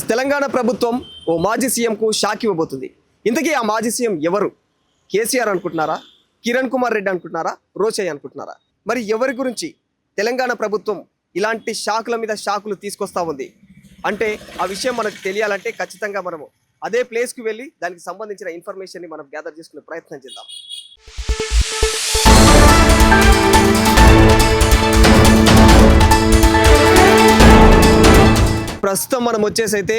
తెలంగాణ ప్రభుత్వం ఓ మాజీ సీఎంకు షాక్ ఇవ్వబోతుంది. ఇంతకీ ఆ మాజీ సీఎం ఎవరు? కేసీఆర్ అనుకుంటున్నారా? కిరణ్ కుమార్ రెడ్డి అనుకుంటున్నారా? రోచయ్య అనుకుంటున్నారా? మరి ఎవరి గురించి తెలంగాణ ప్రభుత్వం ఇలాంటి షాకుల మీద షాకులు తీసుకొస్తా ఉంది అంటే ఆ విషయం మనకు తెలియాలంటే ఖచ్చితంగా మనము అదే ప్లేస్కి వెళ్ళి దానికి సంబంధించిన ఇన్ఫర్మేషన్ని మనం గ్యాదర్ చేసుకునే ప్రయత్నం చేద్దాం. ప్రస్తుతం మనం వచ్చేసి అయితే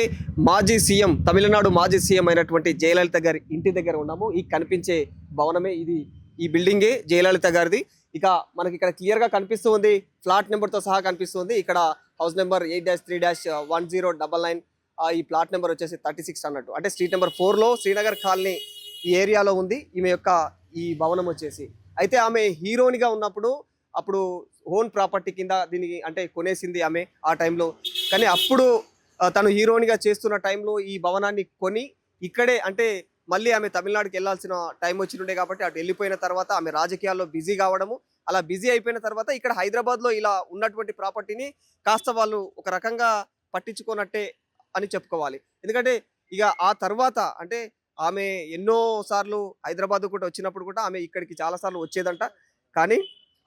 మాజీ సీఎం, తమిళనాడు మాజీ సీఎం అయినటువంటి జయలలిత గారి ఇంటి దగ్గర ఉన్నాము. ఈ కనిపించే భవనమే ఇది, ఈ బిల్డింగే జయలలిత గారిది. ఇక మనకి ఇక్కడ క్లియర్గా కనిపిస్తూ ఉంది, ఫ్లాట్ నెంబర్తో సహా కనిపిస్తుంది. ఇక్కడ హౌస్ నెంబర్ 8-3-1099. ఈ ప్లాట్ నెంబర్ వచ్చేసి 36 అన్నట్టు, అంటే స్ట్రీట్ నెంబర్ 4లో శ్రీనగర్ కాలనీ ఈ ఏరియాలో ఉంది ఈమె యొక్క ఈ భవనం వచ్చేసి. అయితే ఆమె హీరోయిన్గా ఉన్నప్పుడు అప్పుడు ఓన్ ప్రాపర్టీ కింద దీనికి అంటే కొనేసింది ఆమె ఆ టైంలో. కానీ అప్పుడు తను హీరోయిన్గా చేస్తున్న టైంలో ఈ భవనాన్ని కొని ఇక్కడే అంటే మళ్ళీ ఆమె తమిళనాడుకి వెళ్ళాల్సిన టైం వచ్చిండే కాబట్టి అటు వెళ్ళిపోయిన తర్వాత ఆమె రాజకీయాల్లో బిజీ కావడము, అలా బిజీ అయిపోయిన తర్వాత ఇక్కడ హైదరాబాద్లో ఇలా ఉన్నటువంటి ప్రాపర్టీని కాస్త వాళ్ళు ఒక రకంగా పట్టించుకోనట్టే అని చెప్పుకోవాలి. ఎందుకంటే ఇక ఆ తర్వాత అంటే ఆమె ఎన్నో సార్లు హైదరాబాద్ కూడా వచ్చినప్పుడు కూడా ఆమె ఇక్కడికి చాలాసార్లు వచ్చేదంట. కానీ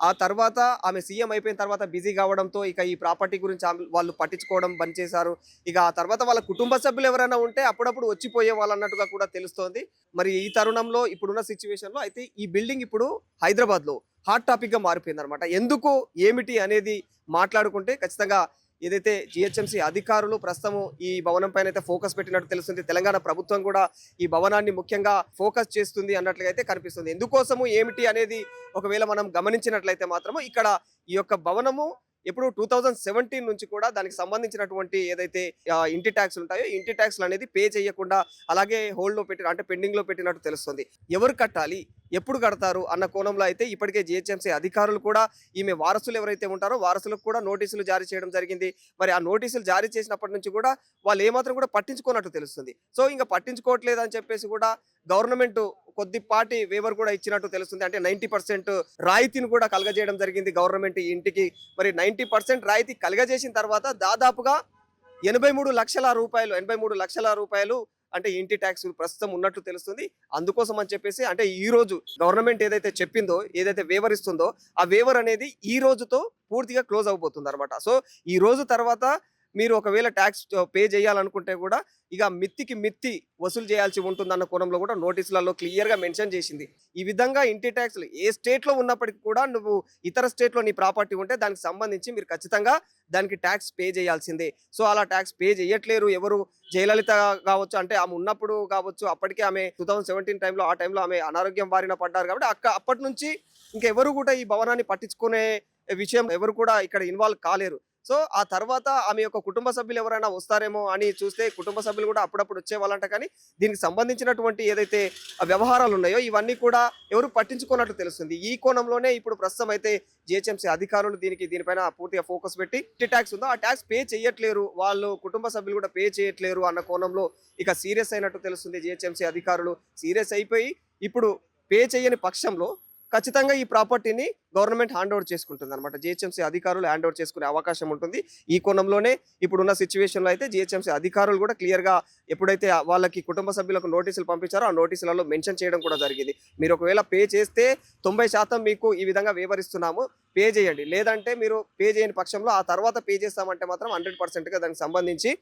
ఆ తర్వాత ఆమె సీఎం అయిపోయిన తర్వాత బిజీ కావడంతో ఇక ఈ ప్రాపర్టీ గురించి వాళ్ళు పట్టించుకోవడం బంద్ చేశారు. ఇక ఆ తర్వాత వాళ్ళ కుటుంబ సభ్యులు ఎవరైనా ఉంటే అప్పుడప్పుడు వచ్చిపోయే వాళ్ళు అన్నట్టుగా కూడా తెలుస్తోంది. మరి ఈ తరుణంలో ఇప్పుడున్న సిచ్యువేషన్లో అయితే ఈ బిల్డింగ్ ఇప్పుడు హైదరాబాద్లో హాట్ టాపిక్గా మారిపోయింది అనమాట. ఎందుకు ఏమిటి అనేది మాట్లాడుకుంటే ఖచ్చితంగా ఏదైతే జిహెచ్ఎంసీ అధికారులు ప్రస్తుతం ఈ భవనం పైన అయితే ఫోకస్ పెట్టినట్టు తెలుస్తుంది. తెలంగాణ ప్రభుత్వం కూడా ఈ భవనాన్ని ముఖ్యంగా ఫోకస్ చేస్తుంది అన్నట్లుగా అయితే కనిపిస్తుంది. ఎందుకోసము ఏమిటి అనేది ఒకవేళ మనం గమనించినట్లయితే మాత్రము ఇక్కడ ఈ యొక్క భవనము ఎప్పుడు 2017 నుంచి కూడా దానికి సంబంధించినటువంటి ఏదైతే ఇంటి ట్యాక్స్ ఉంటాయో ఇంటి ట్యాక్స్లు అనేది పే చేయకుండా అలాగే హోల్డ్లో పెట్టిన అంటే పెండింగ్లో పెట్టినట్టు తెలుస్తుంది. ఎవరు కట్టాలి, ఎప్పుడు కడతారు అన్న కోణంలో అయితే ఇప్పటికే జిహెచ్ఎంసీ అధికారులు కూడా ఈమె వారసులు ఎవరైతే ఉంటారో వారసులకు కూడా నోటీసులు జారీ చేయడం జరిగింది. మరి ఆ నోటీసులు జారీ చేసినప్పటి నుంచి కూడా వాళ్ళు ఏమాత్రం కూడా పట్టించుకోనట్టు తెలుస్తుంది. సో ఇంకా పట్టించుకోవట్లేదు అని చెప్పేసి కూడా గవర్నమెంట్ కొద్దిపాటి వేవర్ కూడా ఇచ్చినట్టు తెలుస్తుంది. అంటే 90% రాయితీని కూడా కలగజేయడం జరిగింది గవర్నమెంట్ ఈ ఇంటికి. మరి 90% రాయితీ కలగజేసిన తర్వాత దాదాపుగా 83 లక్షల రూపాయలు అంటే ఇంటి ట్యాక్స్ ప్రస్తుతం ఉన్నట్లు తెలుస్తుంది. అందుకోసం అని చెప్పేసి అంటే ఈ రోజు గవర్నమెంట్ ఏదైతే చెప్పిందో, ఏదైతే వేవర్ ఇస్తుందో ఆ వేవర్ అనేది ఈ రోజుతో పూర్తిగా క్లోజ్ అవబోతుంది అనమాట. సో ఈ రోజు తర్వాత మీరు ఒకవేళ ట్యాక్స్ పే చేయాలనుకుంటే కూడా ఇక మిత్తికి మిత్తి వసూలు చేయాల్సి ఉంటుందన్న కోణంలో కూడా నోటీసులలో క్లియర్గా మెన్షన్ చేసింది. ఈ విధంగా ఇంటి ట్యాక్స్లు ఏ స్టేట్లో ఉన్నప్పటికీ కూడా నువ్వు ఇతర స్టేట్లో నీ ప్రాపర్టీ ఉంటే దానికి సంబంధించి మీరు ఖచ్చితంగా దానికి ట్యాక్స్ పే చేయాల్సిందే. సో అలా ట్యాక్స్ పే చేయట్లేరు ఎవరు, జయలలిత కావచ్చు, అంటే ఆమె ఉన్నప్పుడు కావచ్చు, అప్పటికే ఆమె 2017 టైంలో ఆ టైంలో ఆమె అనారోగ్యం బారిన పడ్డారు కాబట్టి అప్పటి నుంచి ఇంకెవరు కూడా ఈ భవనాన్ని పట్టించుకునే విషయం ఎవరు కూడా ఇక్కడ ఇన్వాల్వ్ కాలేరు. సో ఆ తర్వాత ఆమె యొక్క కుటుంబ సభ్యులు ఎవరైనా వస్తారేమో అని చూస్తే కుటుంబ సభ్యులు కూడా అప్పుడప్పుడు వచ్చేవాళ్ళంట. కానీ దీనికి సంబంధించినటువంటి ఏదైతే వ్యవహారాలు ఉన్నాయో ఇవన్నీ కూడా ఎవరు పట్టించుకున్నట్టు తెలుస్తుంది. ఈ కోణంలోనే ఇప్పుడు ప్రస్తుతం అయితే జిహెచ్ఎంసీ అధికారులు దీనిపైన పూర్తిగా ఫోకస్ పెట్టి ట్యాక్స్ ఉందో ఆ ట్యాక్స్ పే చేయట్లేరు, వాళ్ళు కుటుంబ సభ్యులు కూడా పే చేయట్లేరు అన్న కోణంలో ఇక సీరియస్ అయినట్టు తెలుస్తుంది. జిహెచ్ఎంసీ అధికారులు సీరియస్ అయిపోయి ఇప్పుడు పే చేయని పక్షంలో ఖచ్చితంగా ఈ ప్రాపర్టీని గవర్నమెంట్ హ్యాండ్ ఓవర్ చేసుకుంటుంది అనమాట. జిహెచ్ఎంసీ అధికారులు హ్యాండ్ ఓవర్ చేసుకునే అవకాశం ఉంటుంది. ఈ కోణంలోనే ఇప్పుడున్న సిచ్యువేషన్లో అయితే జిహెచ్ఎంసీ అధికారులు కూడా క్లియర్గా ఎప్పుడైతే వాళ్ళకి కుటుంబ సభ్యులకు నోటీసులు పంపించారో ఆ నోటీసులలో మెన్షన్ చేయడం కూడా జరిగింది. మీరు ఒకవేళ పే చేస్తే 90% మీకు ఈ విధంగా వివరిస్తున్నాము, పే చేయండి, లేదంటే మీరు పే చేయని పక్షంలో ఆ తర్వాత పే చేస్తామంటే మాత్రం 100%గా దానికి సంబంధించి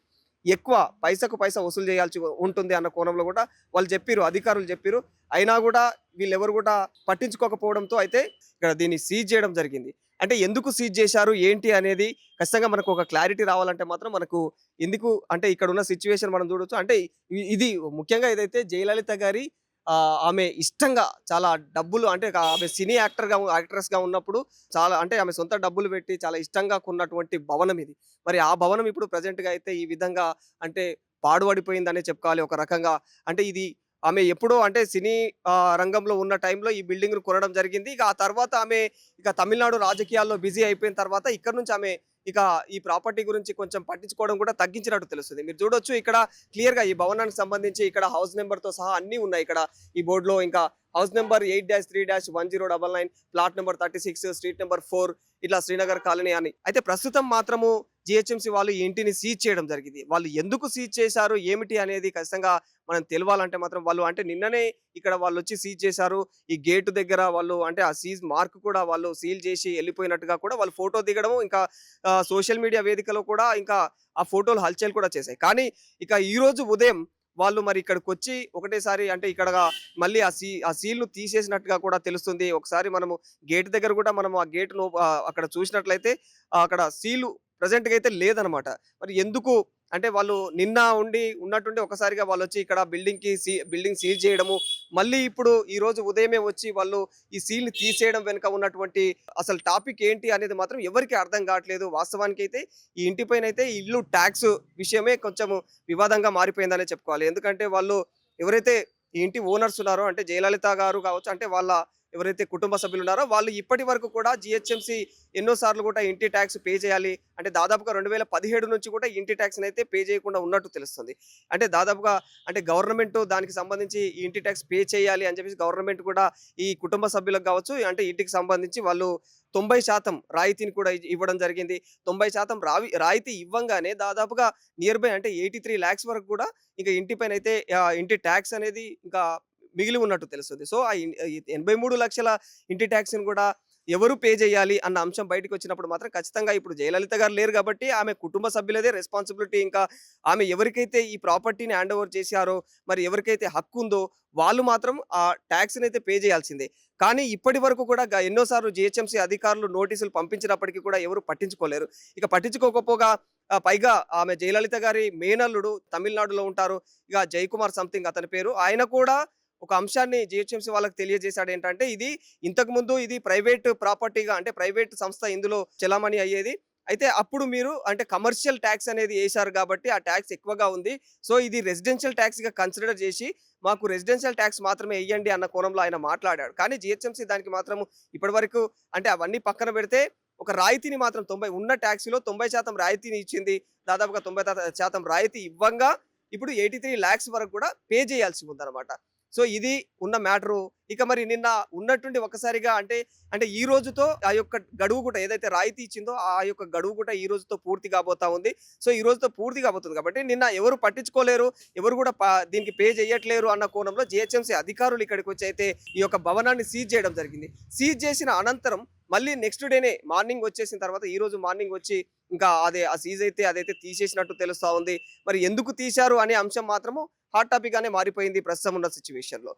ఎక్కువ పైసకు పైసా వసూలు చేయాల్సి ఉంటుంది అన్న కోణంలో కూడా వాళ్ళు చెప్పారు, అధికారులు చెప్పారు. అయినా కూడా వీళ్ళెవరు కూడా పట్టించుకోకపోవడంతో అయితే ఇక్కడ దీన్ని సీజ్ చేయడం జరిగింది. అంటే ఎందుకు సీజ్ చేశారు ఏంటి అనేది ఖచ్చితంగా మనకు ఒక క్లారిటీ రావాలంటే మాత్రం మనకు ఎందుకు అంటే ఇక్కడ ఉన్న సిచ్యువేషన్ మనం చూడొచ్చు. అంటే ఇది ముఖ్యంగా ఏదైతే జయలలిత గారి ఆమె ఇష్టంగా చాలా డబ్బులు అంటే ఆమె సినీ యాక్ట్రెస్గా ఉన్నప్పుడు చాలా అంటే ఆమె సొంత డబ్బులు పెట్టి చాలా ఇష్టంగా కొన్నటువంటి భవనం ఇది. మరి ఆ భవనం ఇప్పుడు ప్రజెంట్గా అయితే ఈ విధంగా అంటే పాడుపడిపోయిందనే చెప్పుకోవాలి ఒక రకంగా. అంటే ఇది ఆమె ఎప్పుడో అంటే సినీ రంగంలో ఉన్న టైంలో ఈ బిల్డింగ్ను కొనడం జరిగింది. ఇక ఆ తర్వాత ఆమె ఇక తమిళనాడు రాజకీయాల్లో బిజీ అయిపోయిన తర్వాత ఇక్కడ నుంచి ఆమె ఇక ఈ ప్రాపర్టీ గురించి కొంచెం పట్టించుకోవడం కూడా తగ్గించినట్టు తెలుస్తుంది. మీరు చూడొచ్చు ఇక్కడ క్లియర్‌గా ఈ భవనానికి సంబంధించి ఇక్కడ హౌస్ నెంబర్‌తో సహా అన్నీ ఉన్నాయి ఇక్కడ ఈ బోర్డ్‌లో. ఇంకా house number 8-3-1099, plot number 36, street number 4, ఇట్లా శ్రీనగర్ కాలనీ అని. అయితే ప్రస్తుతం మాత్రము జీహెచ్ఎంసీ వాళ్ళు ఈ ఇంటిని సీజ్ చేయడం జరిగింది. వాళ్ళు ఎందుకు సీజ్ చేశారు, ఏమిటి అనేది ఖచ్చితంగా మనం తెలవాలంటే మాత్రం వాళ్ళు అంటే నిన్ననే ఇక్కడ వాళ్ళొచ్చి సీజ్ చేశారు. ఈ గేటు దగ్గర వాళ్ళు అంటే ఆ సీజ్ మార్క్ కూడా వాళ్ళు సీల్ చేసి వెళ్ళిపోయినట్టుగా కూడా వాళ్ళు ఫోటో దిగడము, ఇంకా సోషల్ మీడియా వేదికలో కూడా ఇంకా ఆ ఫోటోలు హల్చల్ కూడా చేశాయి. కానీ ఇక ఈరోజు ఉదయం వాళ్ళు మరి ఇక్కడికొచ్చి ఒకటేసారి అంటే ఇక్కడ మళ్ళీ ఆ సీల్‌ను తీసేసినట్టుగా కూడా తెలుస్తుంది. ఒకసారి మనము గేట్ దగ్గర కూడా మనం ఆ గేట్‌ను అక్కడ చూసినట్లయితే అక్కడ సీలు ప్రెజెంట్‌గా అయితే లేదనమాట. మరి ఎందుకు అంటే వాళ్ళు నిన్న ఉన్నట్టుండి ఒకసారిగా వాళ్ళొచ్చి ఇక్కడ బిల్డింగ్ సీల్ చేయడము, మళ్ళీ ఇప్పుడు ఈరోజు ఉదయమే వచ్చి వాళ్ళు ఈ సీల్‌ని తీసేయడం వెనుక ఉన్నటువంటి అసలు టాపిక్ ఏంటి అనేది మాత్రం ఎవరికీ అర్థం కావట్లేదు. వాస్తవానికైతే ఈ ఇంటిపైనైతే ఈ ఇల్లు ట్యాక్స్ విషయమే కొంచెం వివాదంగా మారిపోయిందనే చెప్పుకోవాలి. ఎందుకంటే వాళ్ళు ఎవరైతే ఈ ఇంటి ఓనర్స్ ఉన్నారో అంటే జయలలిత గారు కావచ్చు, అంటే వాళ్ళ ఎవరైతే కుటుంబ సభ్యులు ఉన్నారో వాళ్ళు ఇప్పటి వరకు కూడా జీహెచ్ఎంసీ ఎన్నో సార్లు కూడా ఇంటి ట్యాక్స్ పే చేయాలి అంటే దాదాపుగా 2017 నుంచి కూడా ఇంటి ట్యాక్స్‌ని అయితే పే చేయకుండా ఉన్నట్టు తెలుస్తుంది. అంటే దాదాపుగా అంటే గవర్నమెంట్ దానికి సంబంధించి ఈ ఇంటి ట్యాక్స్ పే చేయాలి అని చెప్పేసి గవర్నమెంట్ కూడా ఈ కుటుంబ సభ్యులకు కావచ్చు అంటే ఇంటికి సంబంధించి వాళ్ళు 90% రాయితీని కూడా ఇవ్వడం జరిగింది. 90% రాయితీ ఇవ్వంగానే దాదాపుగా నియర్ బై అంటే 83 లాక్స్ వరకు కూడా ఇంకా ఇంటిపైనైతే ఇంటి ట్యాక్స్ అనేది ఇంకా మిగిలి ఉన్నట్టు తెలుస్తుంది. సో, ఈ 83 లక్షల ఇంటి ట్యాక్స్‌ని కూడా ఎవరు పే చేయాలి అన్న అంశం బయటకొచ్చినప్పుడు మాత్రం ఖచ్చితంగా ఇప్పుడు జయలలిత గారు లేరు కాబట్టి ఆమె కుటుంబ సభ్యులదే రెస్పాన్సిబిలిటీ. ఇంకా ఆమె ఎవరికైతే ఈ ప్రాపర్టీని హ్యాండ్ ఓవర్ చేశారో, మరి ఎవరికైతే హక్కు ఉందో వాళ్ళు మాత్రం ఆ ట్యాక్స్‌ని అయితే పే చేయాల్సిందే. కానీ ఇప్పటి వరకు కూడా ఎన్నో సార్లు జీహెచ్ఎంసీ అధికారులు నోటీసులు పంపించినప్పటికీ కూడా ఎవరు పట్టించుకోలేరు. ఇక పట్టించుకోకపోగా పైగా ఆమె జయలలిత గారి మేనల్లుడు తమిళనాడులో ఉంటారు. ఇక జయకుమార్ సంథింగ్ అతని పేరు. ఆయన కూడా ఒక అంశాన్ని జీహెచ్ఎంసీ వాళ్ళకి తెలియజేశాడు. ఏంటంటే ఇంతకుముందు ఇది ప్రైవేట్ ప్రాపర్టీగా అంటే ప్రైవేట్ సంస్థ ఇందులో చెలామణి అయ్యేది. అయితే అప్పుడు మీరు అంటే కమర్షియల్ ట్యాక్స్ అనేది ఏశారు కాబట్టి ఆ ట్యాక్స్ ఎక్కువగా ఉంది. సో, ఇది రెసిడెన్షియల్ ట్యాక్స్‌గా కన్సిడర్ చేసి మాకు రెసిడెన్షియల్ ట్యాక్స్ మాత్రమే ఎయ్యండి అన్న కోణంలో ఆయన మాట్లాడాడు. కానీ జీహెచ్ఎంసీ దానికి మాత్రం ఇప్పటివరకు అంటే అవన్నీ పక్కన పెడితే ఒక రాయితీని మాత్రం ఉన్న ట్యాక్స్‌లో 90% రాయితీని ఇచ్చింది. దాదాపుగా 90% రాయితీ ఇవ్వంగా ఇప్పుడు 83 లాక్స్ వరకు కూడా పే చేయాల్సి ఉందన్నమాట. సో, ఇది ఉన్న మ్యాటరు. ఇక మరి నిన్న ఉన్నట్టుండి ఒక్కసారిగా అంటే ఈ రోజుతో ఆ యొక్క గడువు కూడా ఏదైతే రాయితీ ఇచ్చిందో ఆ యొక్క గడువు కూడా ఈ రోజుతో పూర్తి కాబోతా ఉంది. సో, ఈ రోజుతో పూర్తి కాబోతుంది కాబట్టి నిన్న ఎవరు పట్టించుకోలేరు, ఎవరు కూడా దీనికి పే చేయట్లేరు అన్న కోణంలో జీహెచ్ఎంసీ అధికారులు ఇక్కడికొచ్చి అయితే ఈ యొక్క భవనాన్ని సీజ్ చేయడం జరిగింది. సీజ్ చేసిన అనంతరం మళ్ళీ నెక్స్ట్ డేనే మార్నింగ్ వచ్చేసిన తర్వాత ఈ రోజు మార్నింగ్ వచ్చి ఇంకా ఆ సీజ్ అయితే అదైతే తీసేసినట్టు తెలుస్తా ఉంది. మరి ఎందుకు తీశారు అనే అంశం మాత్రము హాట్ టాపిక్ గానే మారిపోయింది ప్రస్తుతం ఉన్న సిట్యుయేషన్‌లో.